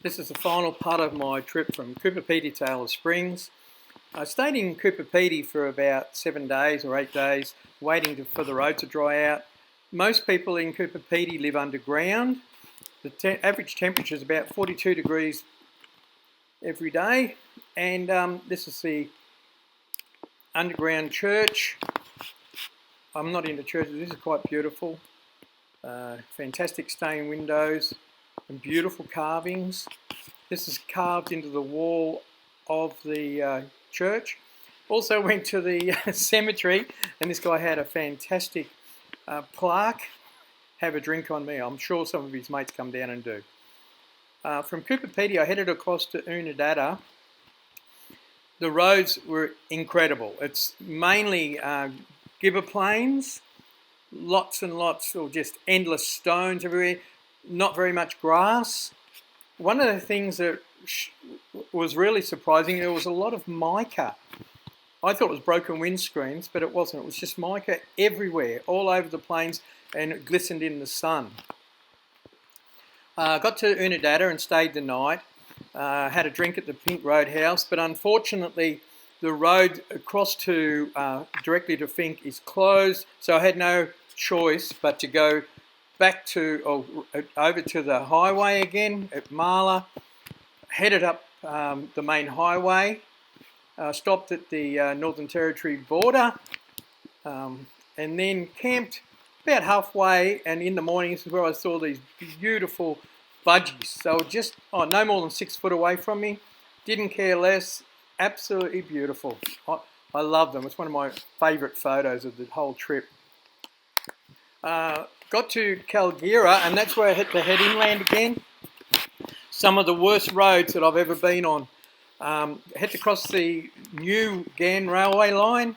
This is the final part of my trip from Coober Pedy to Alice Springs. I stayed in Coober Pedy for about 7 days or 8 days, waiting for the road to dry out. Most people in Coober Pedy live underground. The average temperature is about 42 degrees every day, and this is the underground church. I'm not into churches. This is quite beautiful. Fantastic stained windows and beautiful carvings. This is carved into the wall of the church. Also went to the cemetery, and this guy had a fantastic plaque, "Have a drink on me." I'm sure some of his mates come down and do. From Coober Pedy, I headed across to Unadilla. The roads were incredible. It's mainly gibber plains, lots and lots of just endless stones everywhere, not very much grass. One of the things that was really surprising, there was a lot of mica. I thought it was broken windscreens, but it wasn't. It was just mica everywhere, all over the plains, and it glistened in the sun. Got to Unadilla and stayed the night. Had a drink at the Pink Roadhouse, but unfortunately the road across to directly to Fink is closed, so I had no choice but to go back to over to the highway again at Marla. Headed up the main highway, stopped at the Northern Territory border, and then camped about halfway, and in the morning this is where I saw these beautiful budgies. So just no more than 6 foot away from me. Didn't care less. Absolutely beautiful. I love them. It's one of my favourite photos of the whole trip. Got to Calgira, and that's where I had to head inland again. Some of the worst roads that I've ever been on. Had to cross the new Ghan railway line.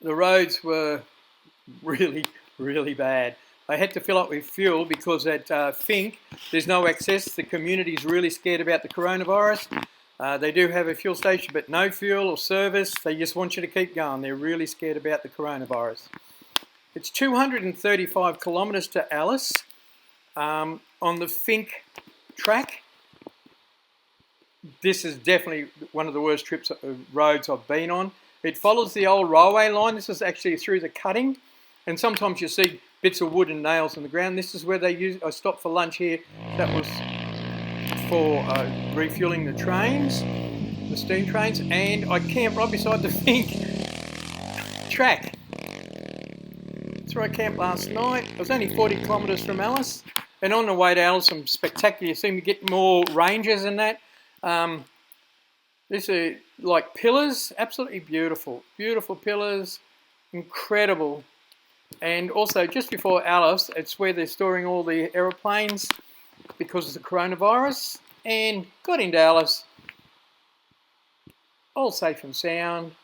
The roads were really, really bad. I had to fill up with fuel because at Fink there's no access. The community's really scared about the coronavirus. They do have a fuel station, but no fuel or service. They just want you to keep going. They're really scared about the coronavirus. It's 235 kilometres to Alice on the Fink track. This is definitely one of the worst roads I've been on. It follows the old railway line. This is actually through the cutting, and sometimes you see bits of wood and nails on the ground. This is where they use. I stopped for lunch here. That was for refueling the trains, the steam trains, and I camped right beside the Fink track. That's where I camped last night. It was only 40 kilometres from Alice, and on the way to Alice, some spectacular. You seem to get more ranges than that. These are like pillars, absolutely beautiful, beautiful pillars, incredible. And also just before Alice, it's where they're storing all the aeroplanes because of the coronavirus. And got into Alice, all safe and sound.